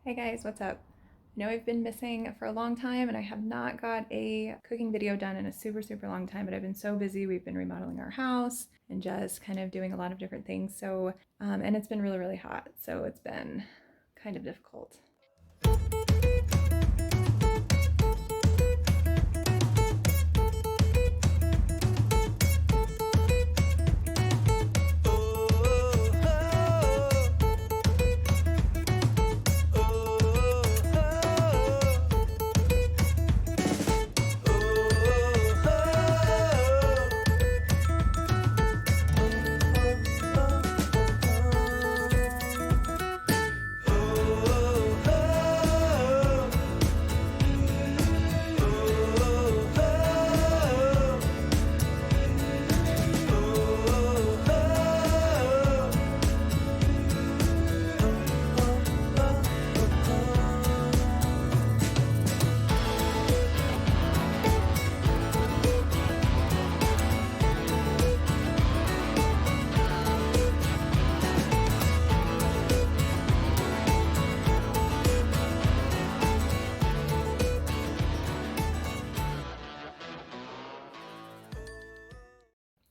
Hey guys, what's up? I know I've been missing for a long time and I have not got a cooking video done in a super long time, but I've been so busy. We've been remodeling our house and just kind of doing a lot of different things. And it's been really hot, so it's been kind of difficult.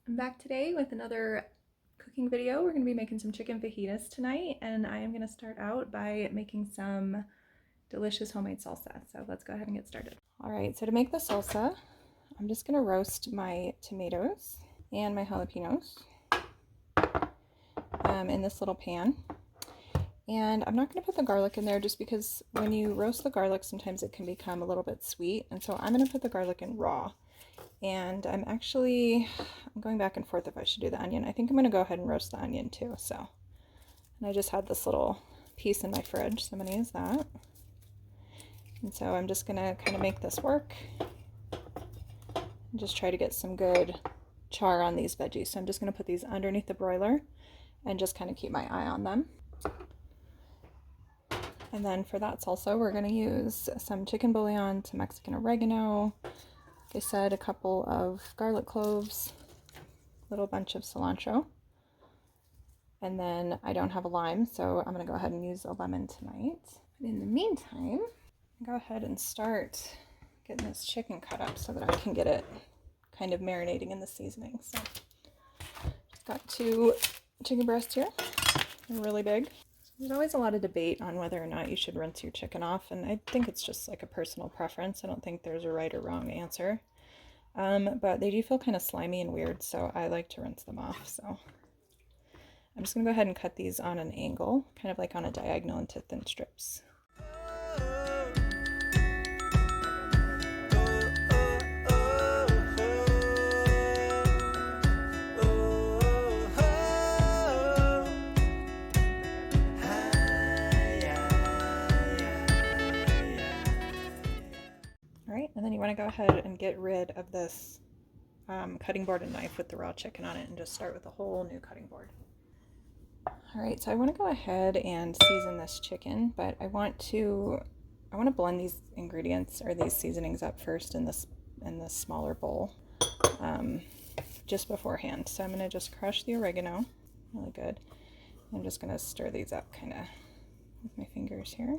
I'm back today with another cooking video. We're going to be making some chicken fajitas tonight, and I am going to start out by making some delicious homemade salsa. So let's go ahead and get started. All right, so to make the salsa, I'm just going to roast my tomatoes and my jalapenos in this little pan. And I'm not going to put the garlic in there just because when you roast the garlic, sometimes it can become a little bit sweet. And so I'm going to put the garlic in raw. And I'm going back and forth if I should do the onion. I think I'm going to go ahead and roast the onion too. And I just had this little piece in my fridge, so I'm going to use that. And so I'm just going to kind of make this work and just try to get some good char on these veggies. So I'm just going to put these underneath the broiler and just kind of keep my eye on them. And then for that salsa, we're going to use some chicken bouillon, some Mexican oregano, like I said, a couple of garlic cloves, a little bunch of cilantro, and then I don't have a lime, so I'm going to go ahead and use a lemon tonight. But in the meantime, I'll go ahead and start getting this chicken cut up so that I can get it kind of marinating in the seasoning. So just got 2 chicken breasts here. They're really big. There's always a lot of debate on whether or not you should rinse your chicken off, and I think it's just like a personal preference. I don't think there's a right or wrong answer. But they do feel kind of slimy and weird, so I like to rinse them off. So I'm just going to go ahead and cut these on an angle, kind of like on a diagonal into thin strips. And then you want to go ahead and get rid of this cutting board and knife with the raw chicken on it and just start with a whole new cutting board. All right, so I want to go ahead and season this chicken, but I want to blend these ingredients or these seasonings up first in this smaller bowl just beforehand. So I'm going to just crush the oregano, really good. I'm just going to stir these up kind of with my fingers here.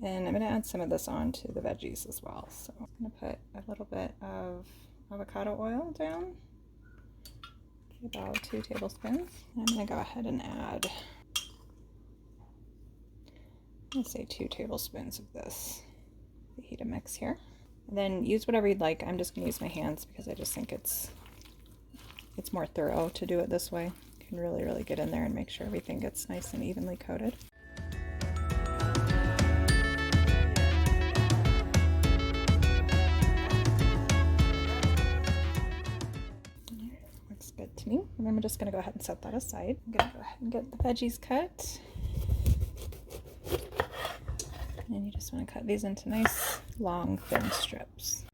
And I'm going to add some of this on to the veggies as well. So I'm going to put a little bit of avocado oil down, about 2 tablespoons. And I'm going to go ahead and add, let's say 2 tablespoons of this fajita mix here. And then use whatever you'd like. I'm just going to use my hands because I just think it's more thorough to do it this way. You can really get in there and make sure everything gets nice and evenly coated. Good to me. And I'm just going to go ahead and set that aside. I'm going to go ahead and get the veggies cut. And you just want to cut these into nice, long, thin strips.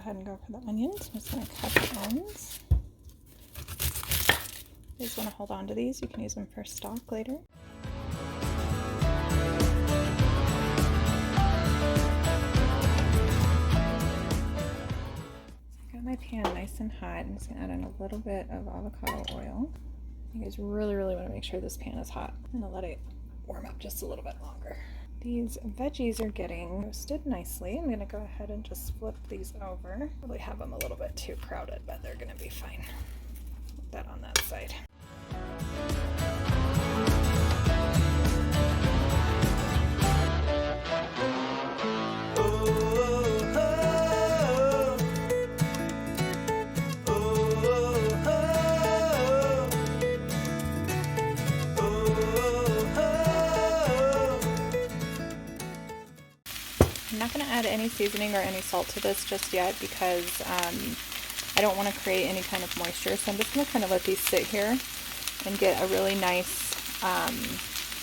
ahead and go for the onions. I'm just going to cut the ends. If you just want to hold on to these, you can use them for stock later. My pan nice and hot. I'm just gonna add in a little bit of avocado oil. You guys really want to make sure this pan is hot. I'm gonna let it warm up just a little bit longer. These veggies are getting roasted nicely. I'm gonna go ahead and just flip these over. Probably have them a little bit too crowded, but they're gonna be fine. Put that on that side. I'm not going to add any seasoning or any salt to this just yet because I don't want to create any kind of moisture. So I'm just going to kind of let these sit here and get a really nice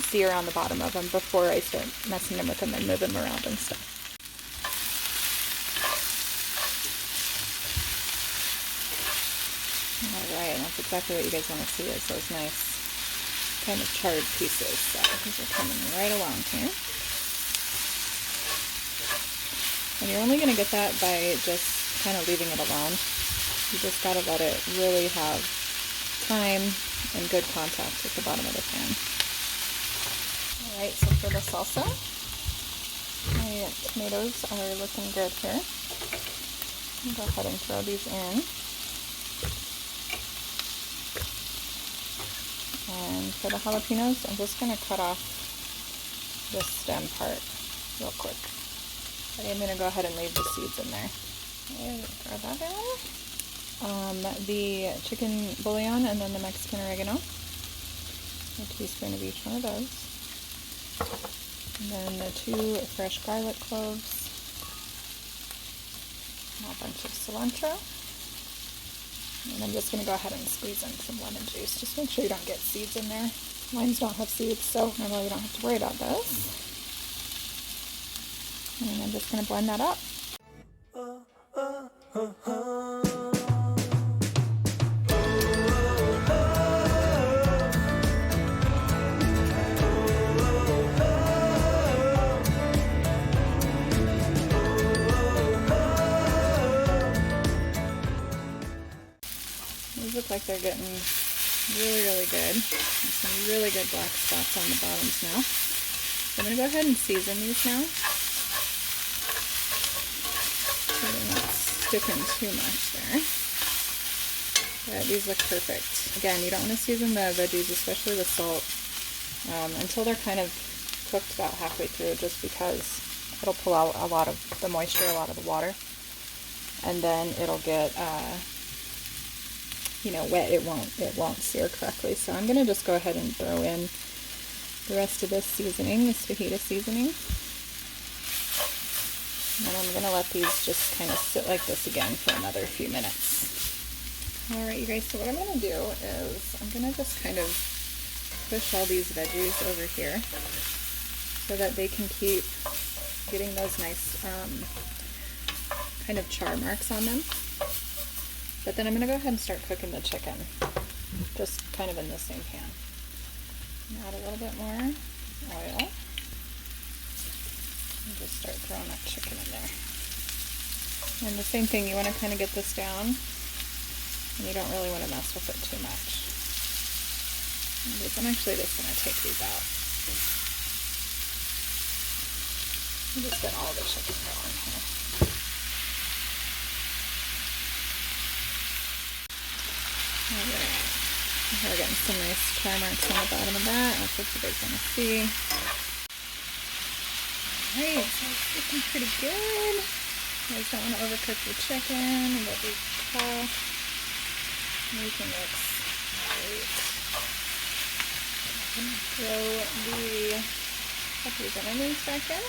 sear on the bottom of them before I start messing them with them and move them around and stuff. Alright, that's exactly what you guys want to see, is those nice kind of charred pieces. So these are coming right along here. And you're only going to get that by just kind of leaving it alone. You just got to let it really have time and good contact with the bottom of the pan. Alright, so for the salsa, my tomatoes are looking good here. I'll go ahead and throw these in. And for the jalapenos, I'm just going to cut off this stem part real quick. I'm going to go ahead and leave the seeds in there. Okay, throw that in. The chicken bouillon and then the Mexican oregano. A teaspoon of each one of those. And then the 2 fresh garlic cloves. And a bunch of cilantro. And I'm just going to go ahead and squeeze in some lemon juice. Just make sure you don't get seeds in there. Limes don't have seeds, so normally you don't have to worry about those. And I'm just going to blend that up. These look like they're getting really good. There's some really good black spots on the bottoms now. So I'm going to go ahead and season these now. So they're not sticking too much there. But these look perfect. Again, you don't want to season the veggies, especially with salt, until they're kind of cooked about halfway through, just because it'll pull out a lot of the moisture, a lot of the water, and then it'll get wet. It won't sear correctly. So I'm going to just go ahead and throw in the rest of this seasoning, this fajita seasoning. And I'm going to let these just kind of sit like this again for another few minutes. Alright, you guys, so what I'm going to do is I'm going to just kind of push all these veggies over here so that they can keep getting those nice kind of char marks on them. But then I'm going to go ahead and start cooking the chicken, just kind of in the same pan. Add a little bit more oil. And just start throwing that chicken in there. And the same thing, you want to kind of get this down, and you don't really want to mess with it too much. I'm actually just going to take these out. And just get all the chicken going here. Alright, we're getting some nice char marks on the bottom of that. That's what you guys want to see. Alright, so it's looking pretty good. You guys don't want to overcook your chicken, but these tall. Everything looks great. I'm going to throw the peppers and onions back in.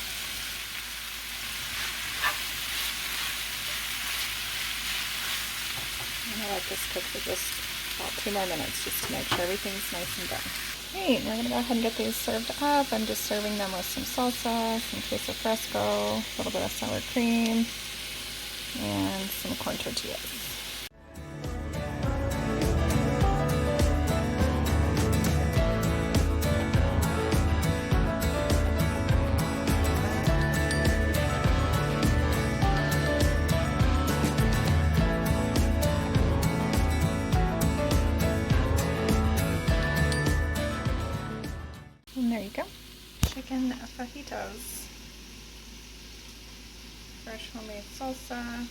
I'm going to let this cook for just about 2 more minutes just to make sure everything's nice and done. Great, we're going to go ahead and get these served up. I'm just serving them with some salsa, some queso fresco, a little bit of sour cream, and some corn tortillas. And there you go, chicken fajitas. Fresh homemade salsa,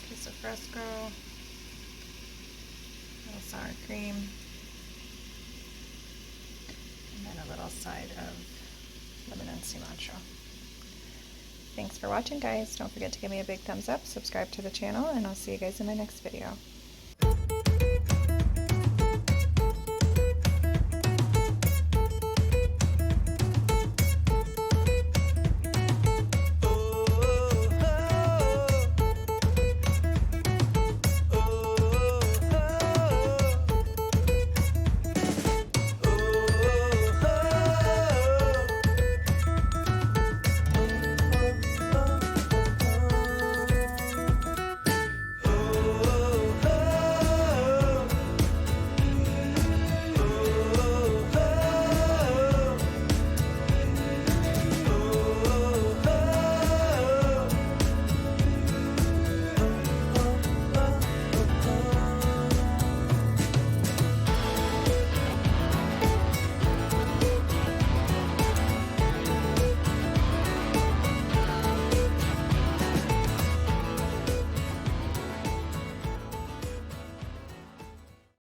queso fresco, a little sour cream, and then a little side of lemon and cilantro. Thanks for watching, guys. Don't forget to give me a big thumbs up, subscribe to the channel, and I'll see you guys in my next video.